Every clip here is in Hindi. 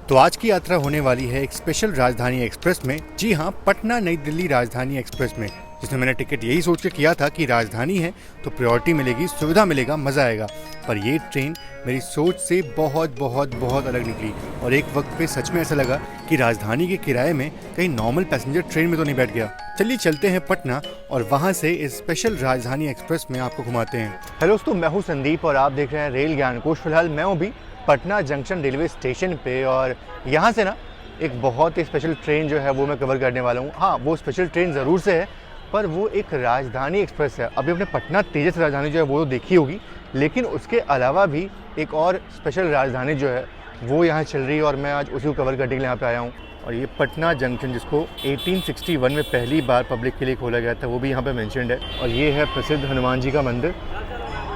तो आज की यात्रा होने वाली है एक स्पेशल राजधानी एक्सप्रेस में। जी हाँ, पटना नई दिल्ली राजधानी एक्सप्रेस में, जिसमें मैंने टिकट यही सोच के किया था कि राजधानी है तो प्रायोरिटी मिलेगी, सुविधा मिलेगा, मज़ा आएगा। पर ये ट्रेन मेरी सोच से बहुत बहुत बहुत अलग निकली और एक वक्त पे सच में ऐसा लगा कि राजधानी के किराए में कहीं नॉर्मल पैसेंजर ट्रेन में तो नहीं बैठ गया। चलिए चलते हैं पटना और वहाँ से इस स्पेशल राजधानी एक्सप्रेस में आपको घुमाते हैं। हेलो दोस्तों, मैं हूँ संदीप और आप देख रहे हैं रेल ज्ञानकोश। फिलहाल मैं हूँ भी पटना जंक्शन रेलवे स्टेशन पे और यहाँ से ना एक बहुत ही स्पेशल ट्रेन जो है वो मैं कवर करने वाला हूँ। हाँ, वो स्पेशल ट्रेन ज़रूर से है, पर वो एक राजधानी एक्सप्रेस है। अभी अपने पटना तेजस राजधानी जो है वो देखी होगी, लेकिन उसके अलावा भी एक और स्पेशल राजधानी जो है वो यहाँ चल रही है और मैं आज उसी को कवर करने के लिए यहाँ पे आया हूँ। और ये पटना जंक्शन, जिसको 1861 में पहली बार पब्लिक के लिए खोला गया था, वो भी यहाँ पे मेंशन्ड है। और ये है प्रसिद्ध हनुमान जी का मंदिर।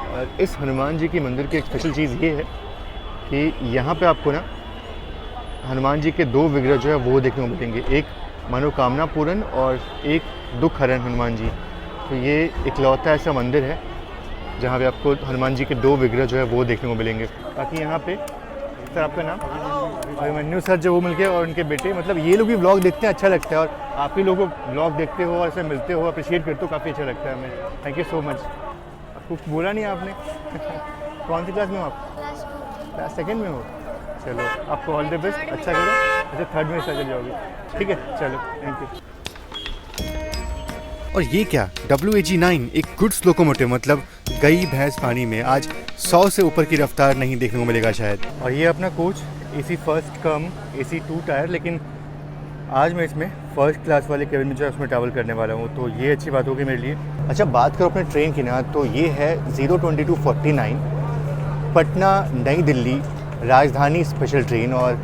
और इस हनुमान जी की मंदिर की एक स्पेशल चीज़ ये है कि यहाँ पे आपको ना हनुमान जी के दो विग्रह जो है वो देखने को मिलेंगे, एक मनोकामना पूर्ण और एक दुख हरण हनुमान जी। तो ये इकलौता ऐसा मंदिर है जहाँ पे आपको हनुमान जी के दो विग्रह जो है वो देखने को मिलेंगे। बाकी यहाँ पे सर, आपका नाम? अभिमन्यु सर जो वो मिल गए और उनके बेटे, मतलब ये लोग भी ब्लॉग देखते हैं, अच्छा लगता है। और आप ही लोग ब्लॉग देखते हो और ऐसे मिलते हो, अप्रिशिएट करते हो, काफ़ी अच्छा लगता है हमें। Thank you so much. कुछ बोला नहीं आपने? कौन सी क्लास में हो आप? क्लास सेकेंड में हो? चलो, आपको ऑल द बेस्ट, अच्छा करो। अच्छा, थर्ड में चल जाओगे, ठीक है? चलो, थैंक यू। और ये क्या, WAG9 एक गुड्स लोकोमोटिव, मतलब गई भैंस पानी में। आज 100 से ऊपर की रफ्तार नहीं देखने को मिलेगा शायद। और ये अपना coach AC first come AC 2 tyre, लेकिन आज मैं इसमें फर्स्ट क्लास वाले केबिन में जो है उसमें ट्रैवल करने वाला हूँ, तो ये अच्छी बात होगी मेरे लिए। अच्छा, बात करो अपने ट्रेन की ना, तो ये है 02249 पटना नई दिल्ली राजधानी स्पेशल ट्रेन। और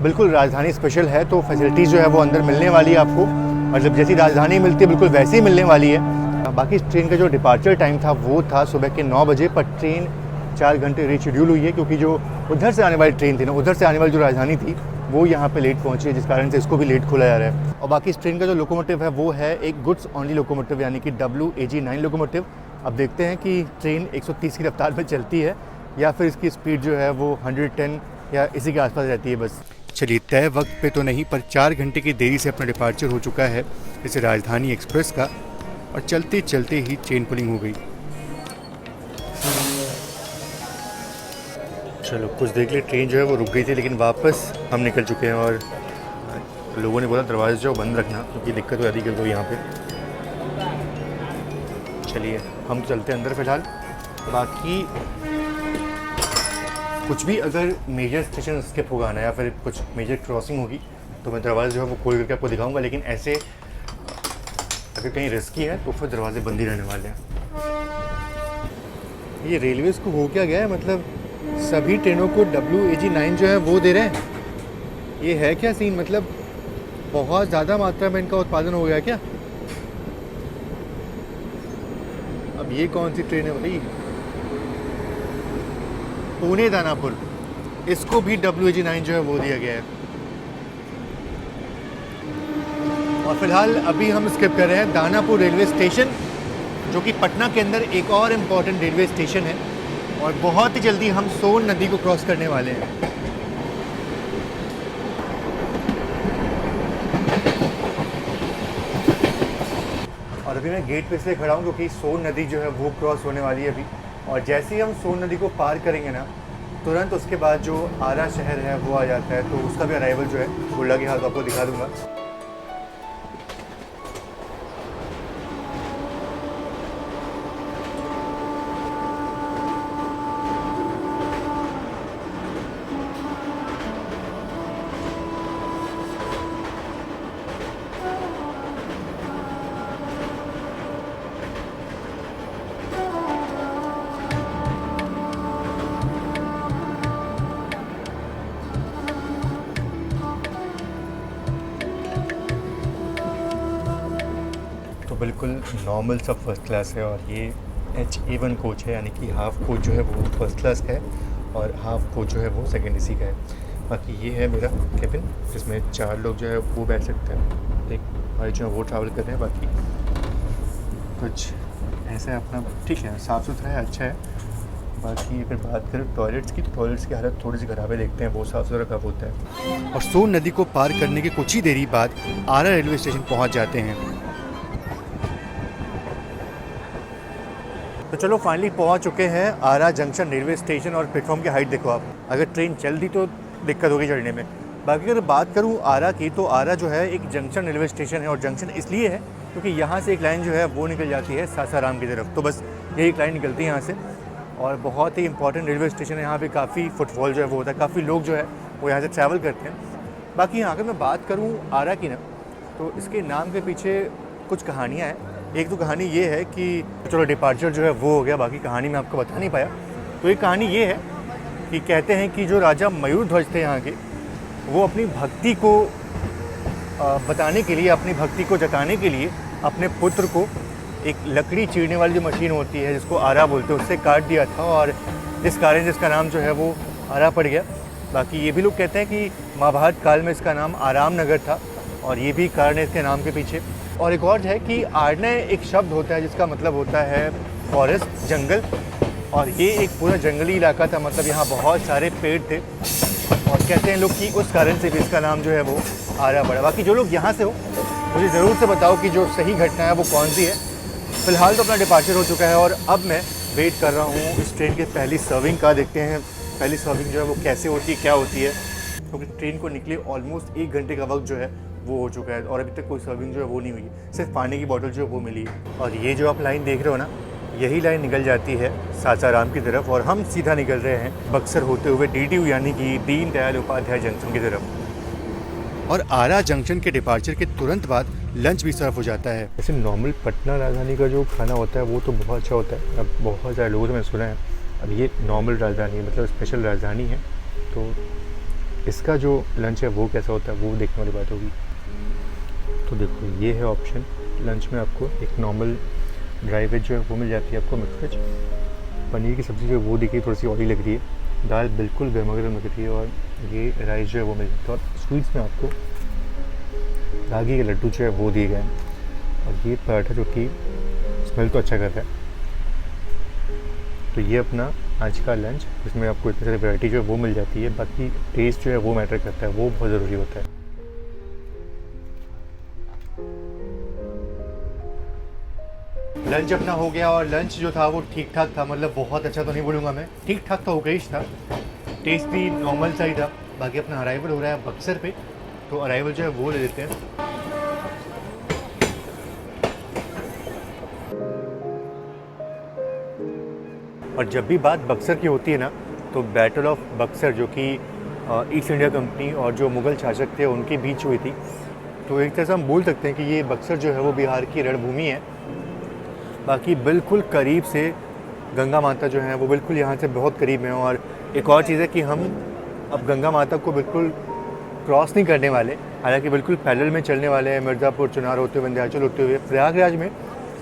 बिल्कुल राजधानी स्पेशल है तो फैसिलिटीज़ जो है वो अंदर मिलने वाली है आपको, मतलब जैसी राजधानी मिलती है बिल्कुल वैसे ही मिलने वाली है। बाकी इस ट्रेन का जो डिपार्चर टाइम था वो था सुबह के 9 बजे, पर ट्रेन 4 घंटे रीशेड्यूल हुई है क्योंकि जो उधर से आने वाली ट्रेन थी ना, उधर से आने वाली जो राजधानी थी वो यहाँ पे लेट पहुँची है, जिस कारण से इसको भी लेट खोला जा रहा है। और बाकी इस ट्रेन का जो लोकोमोटिव है वो है एक गुड्स ओनली लोकोमोटिव, यानी कि WAG9 लोकोमोटिव। अब देखते हैं कि ट्रेन 130 की रफ्तार पर चलती है या फिर इसकी स्पीड जो है वो 110 या इसी के आसपास रहती है बस। चलिए, तय वक्त पे तो नहीं, पर 4 घंटे की देरी से अपना डिपार्चर हो चुका है इस राजधानी एक्सप्रेस का और चलते चलते ही चेन पुलिंग हो गई। चलो, कुछ देर के लिए ट्रेन जो है वो रुक गई थी, लेकिन वापस हम निकल चुके हैं। और लोगों ने बोला दरवाजे जो बंद रखना क्योंकि दिक्कत हो जाती है कोई यहाँ पे। चलिए, हम चलते हैं अंदर फिलहाल। बाकी कुछ भी अगर मेजर स्टेशन स्किप होगा ना या फिर कुछ मेजर क्रॉसिंग होगी तो मैं दरवाज़ा जो है वो खोल करके आपको दिखाऊंगा, लेकिन ऐसे अगर कहीं रिस्की है तो फिर दरवाजे बंद ही रहने वाले हैं। ये रेलवेज़ को हो क्या गया है, मतलब सभी ट्रेनों को WAG9 जो है वो दे रहे हैं। ये है क्या सीन, मतलब बहुत ज़्यादा मात्रा में इनका उत्पादन हो गया क्या? अब ये कौन सी ट्रेन है भाई? पुणे दानापुर, इसको भी WAG9 जो है वो दिया गया है। और फिलहाल अभी हम स्किप कर रहे हैं दानापुर रेलवे स्टेशन, जो कि पटना के अंदर एक और इम्पॉर्टेंट रेलवे स्टेशन है। और बहुत ही जल्दी हम सोन नदी को क्रॉस करने वाले हैं। और अभी मैं गेट पे इसलिए खड़ा हूँ क्योंकि सोन नदी जो है वो क्रॉस होने वाली है अभी। और जैसे ही हम सोन नदी को पार करेंगे ना, तुरंत उसके बाद जो आरा शहर है वो आ जाता है, तो उसका भी अराइवल जो है वो लगे हाथ आपको दिखा दूंगा। बिल्कुल नॉर्मल सा फर्स्ट क्लास है और ये HA1 कोच है, यानी कि हाफ़ कोच जो है वो फर्स्ट क्लास का है और हाफ़ कोच जो है वो सेकेंड AC का है। बाकी ये है मेरा केबिन, जिसमें 4 लोग जो है वो बैठ सकते हैं। एक भाई जो है वो ट्रैवल कर रहे हैं। बाकी कुछ ऐसा है अपना, ठीक है, साफ़ सुथरा है, अच्छा है। बाकी अगर बात करें टॉयलेट्स की, तो टॉयलेट्स की हालत थोड़ी सी ख़राब है, देखते हैं वो साफ़ सुथरा कब होता है। और सोन नदी को पार करने के कुछ ही देरी बाद आरा रेलवे स्टेशन पहुंच जाते हैं। तो चलो फाइनली पहुंच चुके हैं आरा जंक्शन रेलवे स्टेशन। और प्लेटफॉर्म की हाइट देखो आप, अगर ट्रेन चल दी तो दिक्कत होगी चढ़ने में। बाकी अगर बात करूँ आरा की, तो आरा जो है एक जंक्शन रेलवे स्टेशन है, और जंक्शन इसलिए है क्योंकि यहाँ से एक लाइन जो है वो निकल जाती है सासाराम की तरफ। तो बस यही एक लाइन निकलती है यहाँ से, और बहुत ही इंपॉर्टेंट रेलवे स्टेशन है। यहाँ पे काफ़ी फुटफॉल जो है वो होता है, काफ़ी लोग जो है वो यहाँ से ट्रैवल करते हैं। बाकी यहाँ अगर मैं बात करूँ आरा की ना, तो इसके नाम के पीछे कुछ कहानियाँ हैं। एक तो कहानी ये है कि चलो डिपार्चर जो है वो हो गया, बाकी कहानी मैं आपको बता नहीं पाया। तो एक कहानी ये है कि कहते हैं कि जो राजा मयूर ध्वज थे यहाँ के, वो अपनी भक्ति को बताने के लिए, अपनी भक्ति को जताने के लिए अपने पुत्र को एक लकड़ी चीरने वाली जो मशीन होती है जिसको आरा बोलते हैं, उससे काट दिया था, और जिस कारण जिसका नाम जो है वो आरा पड़ गया। बाकी ये भी लोग कहते हैं कि महाभारत काल में इसका नाम आराम नगर था, और ये भी कारण है इसके नाम के पीछे। और एक और है कि आरण्य एक शब्द होता है जिसका मतलब होता है फॉरेस्ट, जंगल, और ये एक पूरा जंगली इलाका था, मतलब यहाँ बहुत सारे पेड़ थे, और कहते हैं लोग कि उस कारण से भी इसका नाम जो है वो आरा पड़ा। बाकी जो लोग यहाँ से हो, मुझे ज़रूर से बताओ कि जो सही घटना है वो कौन सी है। फ़िलहाल तो अपना डिपार्चर हो चुका है, और अब मैं वेट कर रहा हूँ इस ट्रेन के पहली सर्विंग का। देखते हैं पहली सर्विंग जो है वो कैसे होती है, क्या होती है, क्योंकि ट्रेन को निकले ऑलमोस्ट 1 घंटे का वक्त जो है वो हो चुका है, और अभी तक कोई सर्विंग जो है वो नहीं हुई है, सिर्फ पानी की बोतल जो है वो मिली है। और ये जो आप लाइन देख रहे हो ना, यही लाइन निकल जाती है सासाराम की तरफ, और हम सीधा निकल रहे हैं बक्सर होते हुए DTU यानी कि दीन दयाल उपाध्याय जंक्शन की तरफ। और आरा जंक्शन के डिपार्चर के तुरंत बाद लंच भी सर्व हो जाता है। वैसे नॉर्मल पटना राजधानी का जो खाना होता है वो तो बहुत अच्छा होता है, अब बहुत सारे लोगों से मैंने सुना है। अब ये नॉर्मल राजधानी है, मतलब स्पेशल राजधानी है, तो इसका जो लंच है वो कैसा होता है वो देखने वाली बात होगी। तो देखो ये है ऑप्शन, लंच में आपको एक नॉर्मल ड्राई वेज जो है वो मिल जाती है, आपको मिक्स वेज, पनीर की सब्ज़ी जो है वो दिखी थोड़ी सी ऑयली लग रही है, दाल बिल्कुल गर्मा गर्म लग रही है, और ये राइस जो है वो मिल जाता है। और स्वीट्स में आपको रागी के लड्डू जो है वो दिए गए हैं, और ये पराठा जो कि स्मेल तो अच्छा कर रहा है। तो ये अपना आज का लंच, इसमें आपको इतनी सारी वैरायटी जो है वो मिल जाती है। बाकी टेस्ट जो है वो मैटर करता है, वो बहुत ज़रूरी होता है। लंच अपना हो गया, और लंच जो था वो ठीक ठाक था, मतलब बहुत अच्छा तो नहीं बोलूँगा मैं, ठीक ठाक था, ओकेश था, टेस्ट भी नॉर्मल सा ही था। बाकी अपना अराइवल हो रहा है बक्सर पे, तो अराइवल जो है वो ले लेते हैं। और जब भी बात बक्सर की होती है ना, तो बैटल ऑफ बक्सर जो कि ईस्ट इंडिया कंपनी और जो मुग़ल शासक थे उनके बीच हुई थी, तो एक तरह से हम बोल सकते हैं कि ये बक्सर जो है वो बिहार की रणभूमि है। बाकी बिल्कुल करीब से गंगा माता जो है वो बिल्कुल यहाँ से बहुत करीब है। और एक और चीज़ है कि हम अब गंगा माता को बिल्कुल क्रॉस नहीं करने वाले, हालांकि बिल्कुल पैदल में चलने वाले हैं। मिर्ज़ापुर, चुनार होते हुए, विंध्याचल होते हुए प्रयागराज में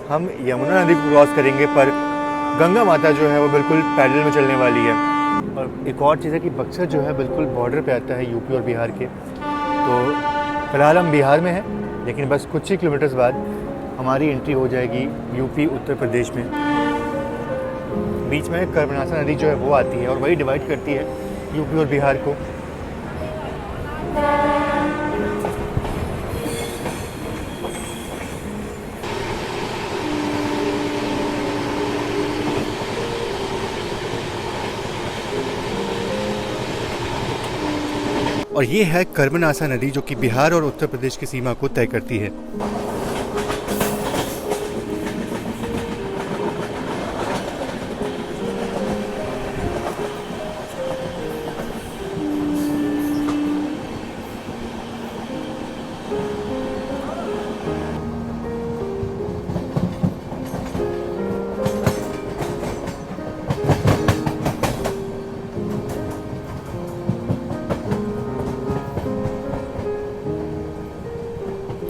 हम यमुना नदी को क्रॉस करेंगे, पर गंगा माता जो है वो बिल्कुल पैदल में चलने वाली है। और एक और चीज़ है कि बक्सर जो है बिल्कुल बॉर्डर पे आता है यूपी और बिहार के। तो फिलहाल हम बिहार में हैं, लेकिन बस कुछ ही किलोमीटर्स बाद हमारी एंट्री हो जाएगी यूपी उत्तर प्रदेश में। बीच में कर्मनासा नदी जो है वो आती है, और वही डिवाइड करती है यूपी और बिहार को। और ये है कर्मनासा नदी जो कि बिहार और उत्तर प्रदेश की सीमा को तय करती है।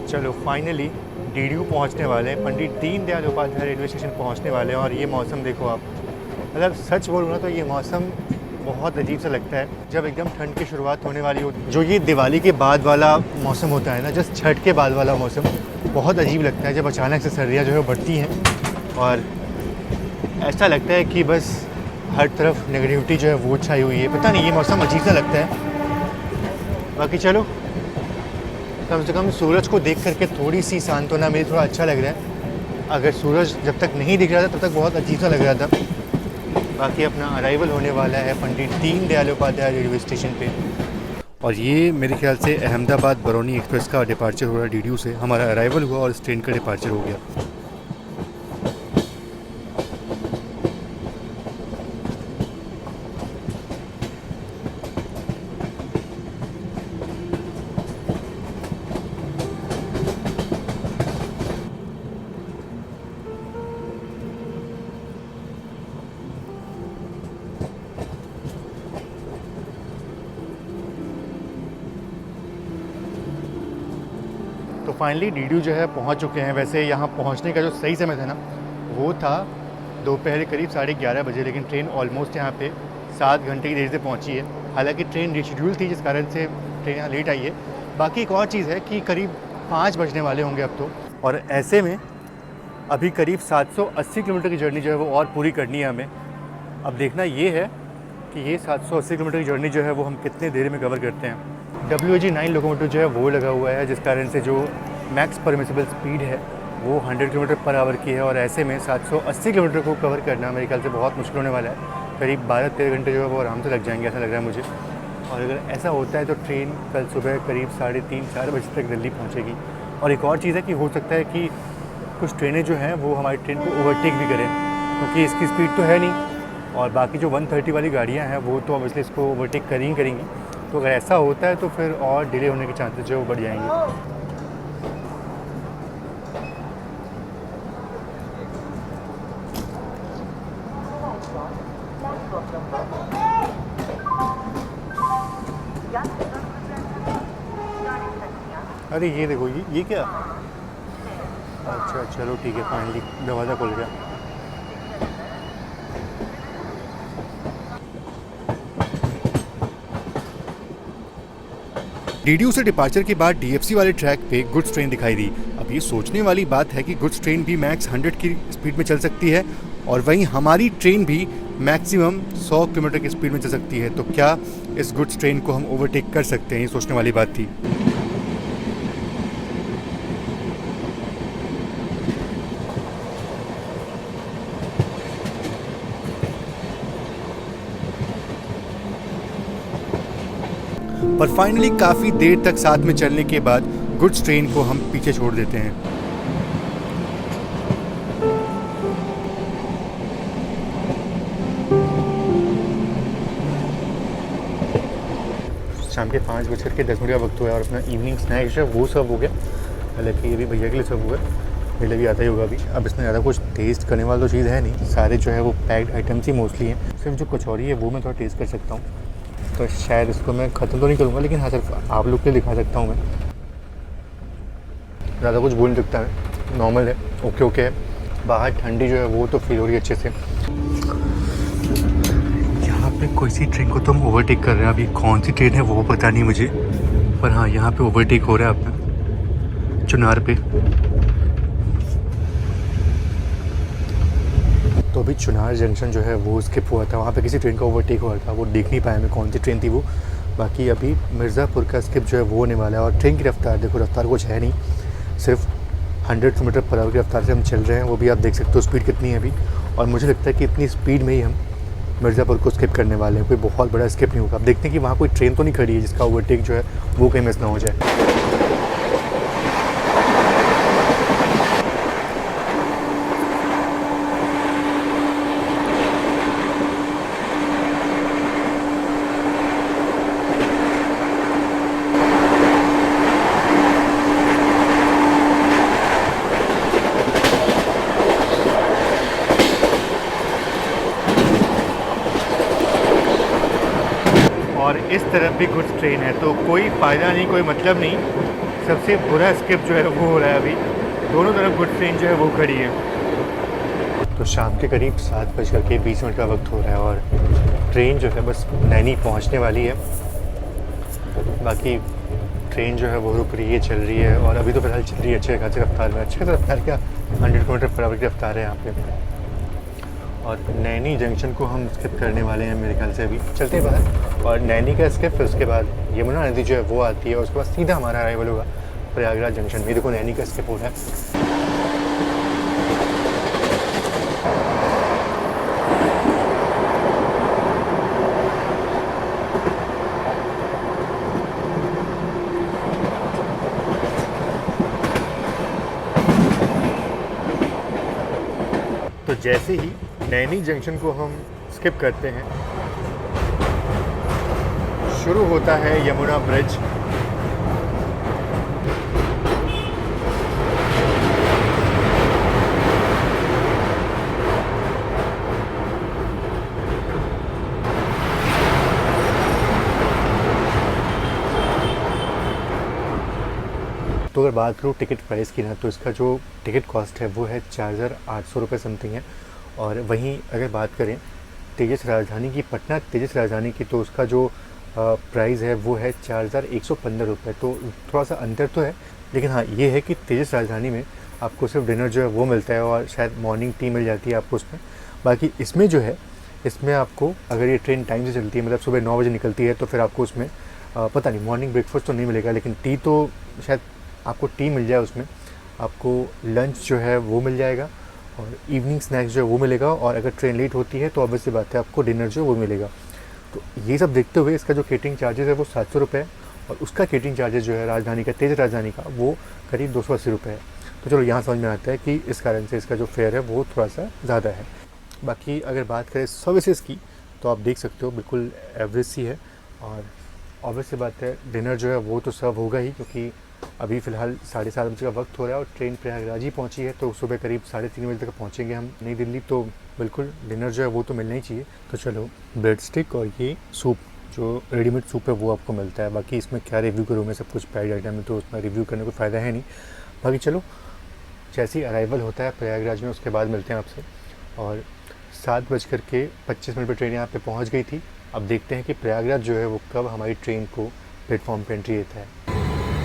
चलो फाइनली DDU पहुंचने वाले हैं, पंडित दीनदयाल उपाध्याय रेलवे स्टेशन पहुंचने वाले हैं। और ये मौसम देखो आप, मतलब सच बोलूँ ना तो ये मौसम बहुत अजीब सा लगता है जब एकदम ठंड की शुरुआत होने वाली हो। जो ये दिवाली के बाद वाला मौसम होता है ना, जस्ट छठ के बाद वाला मौसम बहुत अजीब लगता है, जब अचानक से सर्दियाँ जो है बढ़ती हैं, और ऐसा लगता है कि बस हर तरफ नेगेटिविटी जो है वो छाई हुई है। पता नहीं, ये मौसम अजीब सा लगता है। बाकी चलो, कम से कम सूरज को देख करके थोड़ी सी सांत्वना मिली, थोड़ा अच्छा लग रहा है। अगर सूरज जब तक नहीं दिख रहा था तब तक बहुत अजीब सा लग रहा था। बाकी अपना अराइवल होने वाला है पंडित दीनदयाल उपाध्याय रेलवे स्टेशन पे, और ये मेरे ख्याल से अहमदाबाद बरौनी एक्सप्रेस का डिपार्चर हो रहा है डीडीयू से। हमारा अराइवल हुआ और इस ट्रेन का डिपार्चर हो गया। तो फाइनली डीडीयू जो है पहुंच चुके हैं। वैसे यहाँ पहुंचने का जो सही समय था ना, वो था दोपहर करीब 11:30 बजे, लेकिन ट्रेन ऑलमोस्ट यहाँ पे 7 घंटे की देरी से पहुंची है। हालांकि ट्रेन रिशेड्यूल थी, जिस कारण से ट्रेन यहाँ लेट आई है। बाकी एक और चीज़ है कि करीब 5 बजने वाले होंगे अब तो, और ऐसे में अभी करीब 780 किलोमीटर की जर्नी जो है वो और पूरी करनी है हमें। अब देखना ये है कि ये 780 किलोमीटर की जर्नी जो है वो हम कितने देर में कवर करते हैं। WAG 9 लोकोमोटिव जो है वो लगा हुआ है, जिस कारण से जो मैक्स परमिसिबल स्पीड है वो 100 किलोमीटर पर आवर की है, और ऐसे में 780 किलोमीटर को कवर करना मेरे ख्याल से बहुत मुश्किल होने वाला है। करीब 12-13 घंटे जो है वो आराम से लग जाएंगे, ऐसा लग रहा है मुझे। और अगर ऐसा होता है तो ट्रेन कल सुबह करीब 3:30-4 बजे तक दिल्ली पहुँचेगी। और एक और चीज़ है कि हो सकता है कि कुछ ट्रेनें जो हैं वो हमारी ट्रेन को ओवरटेक भी करें, क्योंकि इसकी स्पीड तो है नहीं, और बाकी जो 130 वाली गाड़ियाँ हैं वो तो ऑब्वियसली इसको ओवरटेक करेंगी। तो अगर ऐसा होता है तो फिर और डिले होने के चांसेस जो है वो बढ़ जाएंगे। अरे ये देखो, ये क्या? अच्छा चलो ठीक है, फाइनली दरवाज़ा खुल गया। डीडीयू से डिपार्चर के बाद डीएफसी वाले ट्रैक पे गुड्स ट्रेन दिखाई दी। अब ये सोचने वाली बात है कि गुड्स ट्रेन भी मैक्स 100 की स्पीड में चल सकती है, और वहीं हमारी ट्रेन भी मैक्सिमम 100 किलोमीटर की स्पीड में चल सकती है। तो क्या इस गुड्स ट्रेन को हम ओवरटेक कर सकते हैं? ये सोचने वाली बात थी। पर फाइनली काफ़ी देर तक साथ में चलने के बाद गुड्स ट्रेन को हम पीछे छोड़ देते हैं। शाम के 5:10 का वक्त हुआ है और अपना इवनिंग स्नैक जो है वो सर्व हो गया। हालांकि ये भी भैया के लिए सर्व हुआ है, मेरे भी आता ही होगा अभी। अब इसमें ज़्यादा कुछ टेस्ट करने वाला तो चीज़ है नहीं, सारे जो है वो पैक्ड आइटम्स ही मोस्टली हैं। सिर्फ जो कचौरी है वो मैं थोड़ा टेस्ट कर सकता हूँ, तो शायद इसको मैं ख़त्म तो नहीं करूँगा, लेकिन हाँ सिर्फ आप लोग के लिए दिखा सकता हूँ मैं। ज़्यादा कुछ बोल नहीं सकता है, नॉर्मल है, ओके है। बाहर ठंडी जो है वो तो फील हो रही है अच्छे से। यहाँ पे कोई सी ट्रेन को तो हम ओवरटेक कर रहे हैं, अभी कौन सी ट्रेन है वो पता नहीं मुझे, पर हाँ यहाँ पे ओवरटेक हो रहा है अपना चुनार पे। तो अभी चुनार जंक्शन जो है वो स्किप हुआ था, वहाँ पे किसी ट्रेन का ओवरटेक हुआ था, वो देख नहीं पाया मैं कौन सी ट्रेन थी वो। बाकी अभी मिर्ज़ापुर का स्किप जो है वो होने वाला है। और ट्रेन की रफ्तार देखो, रफ्तार कुछ है नहीं, सिर्फ 100 किलोमीटर पर आवर की रफ्तार से हम चल रहे हैं। वो भी आप देख सकते हो स्पीड कितनी है अभी, और मुझे लगता है कि इतनी स्पीड में ही हम मिर्ज़ापुर को स्किप करने वाले हैं। कोई बहुत बड़ा स्किप नहीं होगा। अब देखते हैं कि वहाँ कोई ट्रेन तो नहीं खड़ी है जिसका ओवरटेक जो है वो कहीं मिस ना हो जाए। और इस तरफ भी गुड्स ट्रेन है, तो कोई फ़ायदा नहीं, कोई मतलब नहीं। सबसे बुरा स्किप जो है वो हो रहा है अभी, दोनों तरफ गुड्स ट्रेन जो है वो खड़ी है। तो शाम के करीब 7:20 का वक्त हो रहा है और ट्रेन जो है बस नैनी पहुंचने वाली है। बाकी ट्रेन जो है वो रुक रही है, चल रही है, और अभी तो फिलहाल चल रही है अच्छे खासी रफ्तार में। अच्छे रफ्तार क्या, 100 किलोमीटर पर आवर की रफ्तार है यहाँ पे। और नैनी जंक्शन को हम स्किप करने वाले हैं मेरे ख्याल से। अभी चलते हैं बाहर और नैनी का स्किप, फिर उसके बाद यमुना नदी जो है वो आती है और उसके बाद सीधा हमारा अराइवल होगा प्रयागराज जंक्शन में। देखो नैनी का स्किप हो रहा है। तो जैसे ही नैनी जंक्शन को हम स्किप करते हैं, शुरू होता है यमुना ब्रिज। तो अगर बात करूँ टिकट प्राइस की ना, तो इसका जो टिकट कॉस्ट है वो है 4,800 रुपये समथिंग है। और वहीं अगर बात करें तेजस राजधानी की, पटना तेजस राजधानी की, तो उसका जो प्राइस है वो है 4,115 रुपये। तो थोड़ा सा अंतर तो है, लेकिन हाँ ये है कि तेजस राजधानी में आपको सिर्फ डिनर जो है वो मिलता है और शायद मॉर्निंग टी मिल जाती है आपको उसमें। बाकी इसमें जो है, इसमें आपको अगर ये ट्रेन टाइम से चलती है, मतलब सुबह 9 बजे निकलती है, तो फिर आपको उसमें पता नहीं मॉर्निंग ब्रेकफास्ट तो नहीं मिलेगा, लेकिन टी तो शायद आपको टी मिल जाए उसमें। आपको लंच जो है वो मिल जाएगा और इवनिंग स्नैक्स जो है वो मिलेगा। और अगर ट्रेन लेट होती है तो ऑब्वियसली बात है आपको डिनर जो है वो मिलेगा। तो ये सब देखते हुए इसका जो केटरिंग चार्जेस है वो 700 रुपये है और उसका केटरिंग चार्जेस जो है राजधानी का, तेज राजधानी का, वो करीब 280 रुपये है। तो चलो यहाँ समझ में आता है कि इस कारण से इसका जो फेयर है वो थोड़ा सा ज़्यादा है। बाकी अगर बात करें सर्विसेज़ की, तो आप देख सकते हो बिल्कुल एवरेज सी है। और ऑब्वियसली बात है डिनर जो है वो तो सर्व होगा ही, क्योंकि अभी फ़िलहाल 7:30 बजे का वक्त हो रहा है और ट्रेन प्रयागराज ही पहुंची है, तो सुबह करीब 3:30 बजे तक पहुंचेंगे हम नई दिल्ली। तो बिल्कुल डिनर जो है वो तो मिलना ही चाहिए। तो चलो ब्रेड स्टिक और ये सूप, जो रेडीमेड सूप है वो आपको मिलता है। बाकी इसमें क्या रिव्यू करूँ मैं, सब कुछ पैड आइटम है तो उसमें रिव्यू करने को फ़ायदा है नहीं। बाकी चलो जैसे ही अराइवल होता है प्रयागराज में उसके बाद मिलते हैं आपसे। और 7:25 पर ट्रेन यहाँ पे पहुँच गई थी। अब देखते हैं कि प्रयागराज जो है वो कब हमारी ट्रेन को प्लेटफॉर्म पर एंट्री देता है।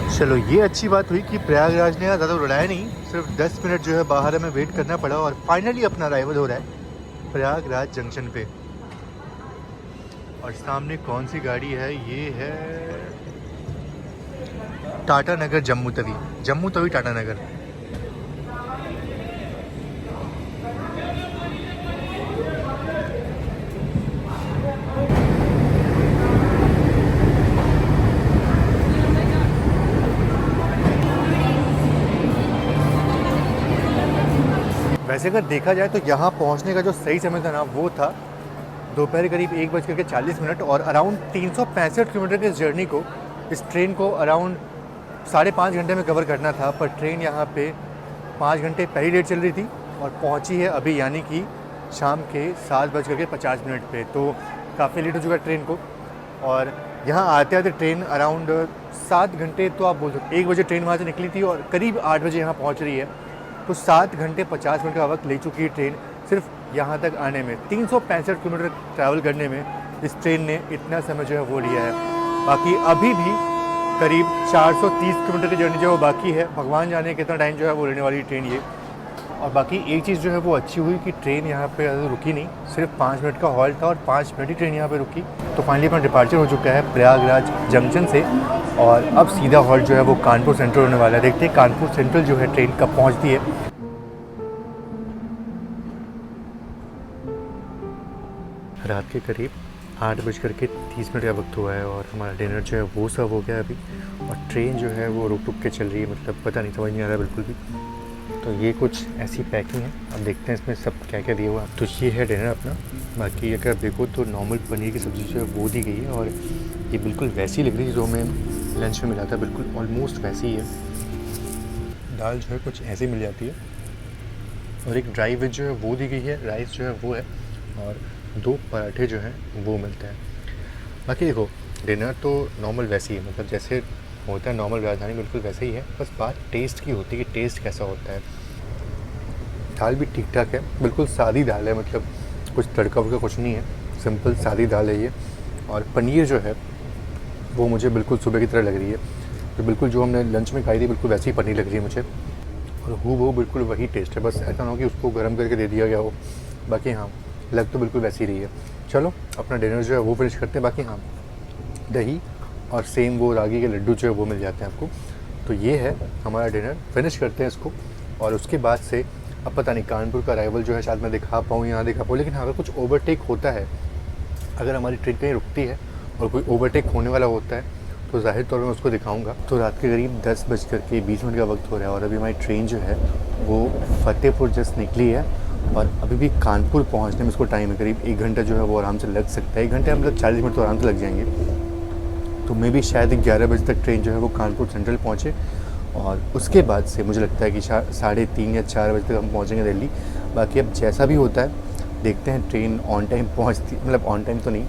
चलो ये अच्छी बात हुई कि प्रयागराज ने ज़्यादा रुलाया नहीं, सिर्फ 10 मिनट जो है बाहर हमें वेट करना पड़ा और फाइनली अपना अराइवल हो रहा है प्रयागराज जंक्शन पे। और सामने कौन सी गाड़ी है, ये है टाटा नगर जम्मू तवी टाटा नगर। वैसे अगर देखा जाए तो यहाँ पहुँचने का जो सही समय था ना, वो था दोपहर करीब 1:40 और अराउंड 365 किलोमीटर की इस जर्नी को, इस ट्रेन को अराउंड 5.5 घंटे में कवर करना था। पर ट्रेन यहाँ पे 5 घंटे पहले लेट चल रही थी और पहुँची है अभी यानी कि शाम के 7:50 पे। तो काफ़ी लेट हो चुका है ट्रेन को। और यहाँ आते आते ट्रेन अराउंड 7 घंटे, तो आप बोल सकते 1 बजे ट्रेन वहाँ से निकली थी और करीब 8 बजे यहाँ पहुँच रही है। तो 7 घंटे 50 मिनट का वक्त ले चुकी है ट्रेन सिर्फ यहाँ तक आने में। 365 किलोमीटर ट्रैवल करने में इस ट्रेन ने इतना समय जो है वो लिया है। बाकी अभी भी करीब 430 किलोमीटर की जर्नी जो है वो बाकी है। भगवान जाने कितना टाइम जो है वो लेने वाली ट्रेन ये। और बाकी एक चीज़ जो है वो अच्छी हुई कि ट्रेन यहाँ पे ज़्यादा रुकी नहीं, सिर्फ 5 मिनट का हॉल्ट था और 5 मिनट ही ट्रेन यहाँ पे रुकी। तो फाइनली अपना डिपार्चर हो चुका है प्रयागराज जंक्शन से और अब सीधा हॉल्ट जो है वो कानपुर सेंट्रल होने वाला है। देखते हैं कानपुर सेंट्रल जो है ट्रेन कब पहुँचती है। रात के करीब 8:30 का वक्त हुआ है और हमारा डिनर जो है वो सर्व हो गया अभी। और ट्रेन जो है वो रुक रुक के चल रही है, मतलब पता नहीं, समझ नहीं आ रहा बिल्कुल भी। तो ये कुछ ऐसी पैकिंग है, अब देखते हैं इसमें सब क्या क्या दिया हुआ है। तो ये है डिनर अपना। बाकी अगर देखो तो नॉर्मल पनीर की सब्ज़ी जो है वो दी गई है और ये बिल्कुल वैसी लग रही है जो हमें लंच में मिला था, बिल्कुल ऑलमोस्ट वैसी ही है। दाल जो है कुछ ऐसी मिल जाती है और एक ड्राई वेज जो है वो दी गई है, राइस जो है वो है और 2 पराठे जो हैं वो मिलते हैं। बाकी देखो डिनर तो नॉर्मल वैसे ही है, मतलब जैसे होता है नॉर्मल राजधानी बिल्कुल वैसे ही है। बस बात टेस्ट की होती है कि टेस्ट कैसा होता है। दाल भी ठीक ठाक है, बिल्कुल सादी दाल है, मतलब कुछ तड़का वड़का कुछ नहीं है, सिंपल सादी दाल है ये। और पनीर जो है वो मुझे बिल्कुल सुबह की तरह लग रही है, तो बिल्कुल जो हमने लंच में खाई थी बिल्कुल वैसी ही पनीर लग रही है मुझे। और हूबहू बिल्कुल वही टेस्ट है, बस ऐसा ना हो कि उसको गर्म करके दे दिया गया हो। बाकी हाँ लग तो बिल्कुल वैसी रही है। चलो अपना डिनर जो है वो फिनिश करते हैं। बाकी हाँ, दही और सेम वो रागी के लड्डू जो है वो मिल जाते हैं आपको। तो ये है हमारा डिनर, फिनिश करते हैं इसको। और उसके बाद से अब पता नहीं कानपुर का अराइवल जो है शायद मैं दिखा पाऊँ, यहाँ दिखा पाऊँ, लेकिन हाँ, अगर कुछ ओवरटेक होता है, अगर हमारी ट्रेन कहीं रुकती है और कोई ओवरटेक होने वाला होता है तो ज़ाहिर तौर पर मैं उसको दिखाऊंगा। तो रात के करीब 10:20 का वक्त हो रहा है और अभी हमारी ट्रेन जो है वो फतेहपुर जस्ट निकली है और अभी भी कानपुर पहुंचने में इसको टाइम है करीब 1 घंटा जो है वो आराम से लग सकता है। 1 घंटे मतलब 40 मिनट तो आराम से लग जाएंगे। तो मे भी शायद 11 बजे तक ट्रेन जो है वो कानपुर सेंट्रल पहुँचे और उसके बाद से मुझे लगता है कि 3:30 या 4 बजे तक हम पहुँचेंगे दिल्ली। बाकी अब जैसा भी होता है देखते हैं, ट्रेन ऑन टाइम पहुँचती, मतलब ऑन टाइम तो नहीं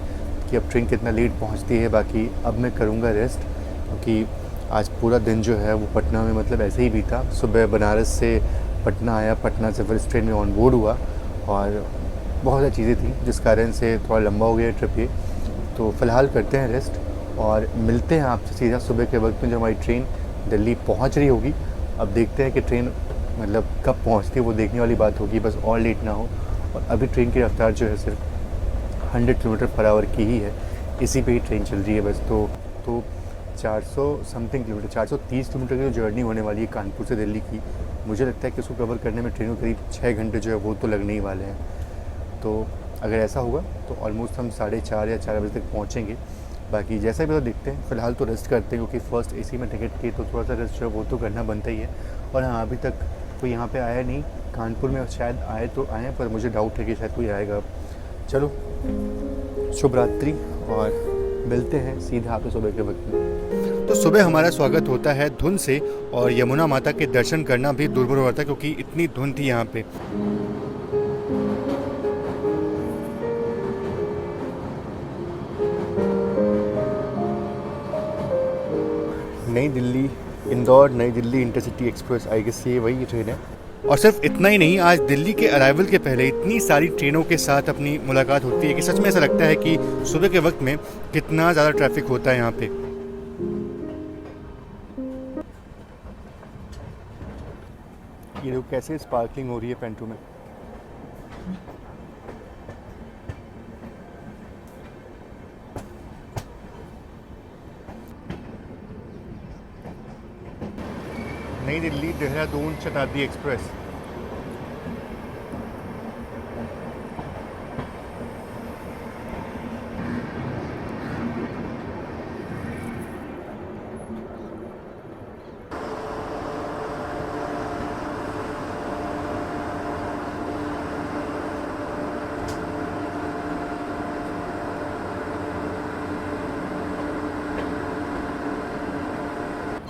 कि अब ट्रेन कितना लेट पहुँचती है। बाकी अब मैं करूँगा रेस्ट, क्योंकि आज पूरा दिन जो है वो पटना में मतलब ऐसे ही बीता। सुबह बनारस से पटना आया, पटना से फिर इस ट्रेन में ऑन बोर्ड हुआ और बहुत सारी चीज़ें थी जिस कारण से थोड़ा लंबा हो गया ट्रिप ये। तो फ़िलहाल करते हैं रेस्ट और मिलते हैं आपसे सीधा सुबह के वक्त में जब हमारी ट्रेन दिल्ली पहुंच रही होगी। अब देखते हैं कि ट्रेन मतलब कब पहुंचती है, वो देखने वाली बात होगी, बस और लेट ना हो। और अभी ट्रेन की रफ्तार जो है सिर्फ 100 किलोमीटर पर आवर की ही है, इसी पे ही ट्रेन चल रही है बस। तो 400 समथिंग किलोमीटर, 430 किलोमीटर की जो जर्नी होने वाली है कानपुर से दिल्ली की, मुझे लगता है कि उसको कवर करने में ट्रेन को करीब 6 घंटे जो है वो तो लगने ही वाले हैं। तो अगर ऐसा होगा तो ऑलमोस्ट हम 4:30 या 4 बजे तक पहुँचेंगे। बाकी जैसा भी तो देखते हैं, फ़िलहाल तो रेस्ट करते हैं क्योंकि फ़र्स्ट एसी में टिकट की तो थोड़ा सा रेस्ट जो है वो तो करना बनता ही है। और हाँ, अभी तक कोई यहाँ पे आया नहीं, कानपुर में शायद आए तो आए, पर मुझे डाउट है कि शायद कोई आएगा अब। चलो शुभ रात्रि और मिलते हैं सीधा आपसे सुबह के वक्त में। तो सुबह हमारा स्वागत होता है धुंध से और यमुना माता के दर्शन करना भी दुर्भर होता है क्योंकि इतनी धुंध थी यहाँ पे। नई दिल्ली इंदौर नई Delhi intercity express, I guess ये वही ट्रेन है। और सिर्फ इतना ही नहीं, आज दिल्ली के अराइवल के पहले इतनी सारी ट्रेनों के साथ अपनी मुलाकात होती है कि सच में ऐसा लगता है कि सुबह के वक्त में कितना ज़्यादा ट्रैफिक होता है यहाँ पे। ये लोग कैसे स्पार्कलिंग हो रही है पेंटू में। नई दिल्ली देहरादून शताब्दी एक्सप्रेस।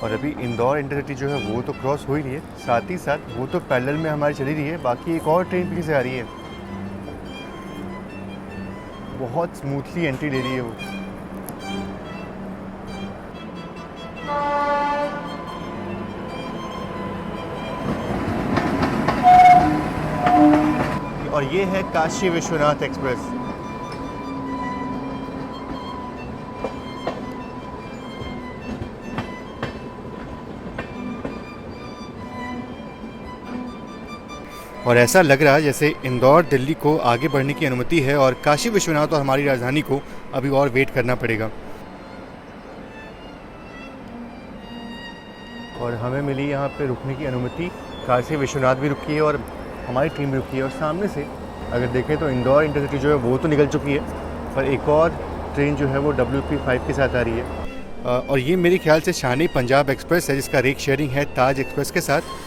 और अभी इंदौर इंटरसिटी जो है वो तो क्रॉस हो ही रही है, साथ ही साथ वो तो पैरेलल में हमारी चली रही है। बाकी एक और ट्रेन पीछे से आ रही है, बहुत स्मूथली एंट्री ले रही है वो। और ये है काशी विश्वनाथ एक्सप्रेस। और ऐसा लग रहा है जैसे इंदौर दिल्ली को आगे बढ़ने की अनुमति है और काशी विश्वनाथ और हमारी राजधानी को अभी और वेट करना पड़ेगा। और हमें मिली यहाँ पे रुकने की अनुमति, काशी विश्वनाथ भी रुकी है और हमारी ट्रेन भी रुकी है। और सामने से अगर देखें तो इंदौर इंटरसिटी जो है वो तो निकल चुकी है, पर एक और ट्रेन जो है वो WP5 के साथ आ रही है। और ये मेरे ख्याल से शानी पंजाब एक्सप्रेस है जिसका रेक शेयरिंग है ताज एक्सप्रेस के साथ।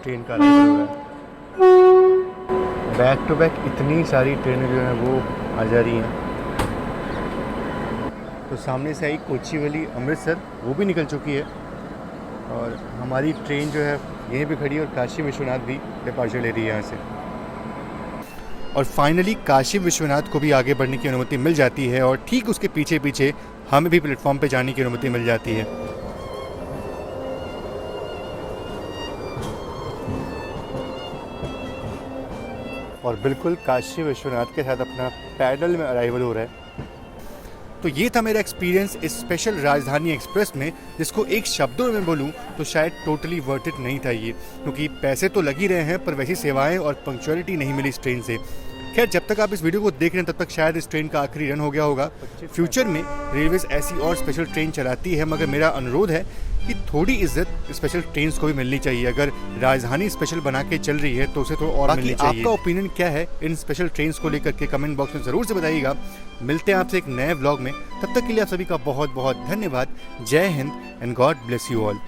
ट्रेन का अराइवल हो रहा है, बैक टू बैक इतनी सारी ट्रेनें जो हैं वो आ जा रही हैं। तो सामने से आई कोची वाली अमृतसर, वो भी निकल चुकी है और हमारी ट्रेन जो है यहीं पे खड़ी है और काशी विश्वनाथ भी डिपार्चर ले रही है यहाँ से। और फाइनली काशी विश्वनाथ को भी आगे बढ़ने की अनुमति मिल जाती है और ठीक उसके पीछे पीछे हमें भी प्लेटफॉर्म पे जाने की अनुमति मिल जाती है। और बिल्कुल काशी विश्वनाथ के साथ अपना पैडल में अराइवल हो रहा है। तो ये था मेरा एक्सपीरियंस इस स्पेशल राजधानी एक्सप्रेस में, जिसको एक शब्दों में बोलूँ तो शायद टोटली वर्थ इट नहीं था ये, क्योंकि पैसे तो लग ही रहे हैं पर वैसी सेवाएं और पंक्चुअलिटी नहीं मिली इस ट्रेन से। खैर, जब तक आप इस वीडियो को देख रहे हैं तब तक शायद इस ट्रेन का आखिरी रन हो गया होगा। फ्यूचर में रेलवेज ऐसी और स्पेशल ट्रेन चलाती है, मगर मेरा अनुरोध है कि थोड़ी इज्जत स्पेशल ट्रेन्स को भी मिलनी चाहिए। अगर राजधानी स्पेशल बना के चल रही है तो उसे थोड़ा और मिलनी चाहिए। आपका ओपिनियन क्या है इन स्पेशल ट्रेन्स को लेकर के कमेंट बॉक्स में ज़रूर से बताइएगा। मिलते हैं आपसे एक नए व्लॉग में, तब तक के लिए आप सभी का बहुत बहुत धन्यवाद। जय Hind and God bless you all.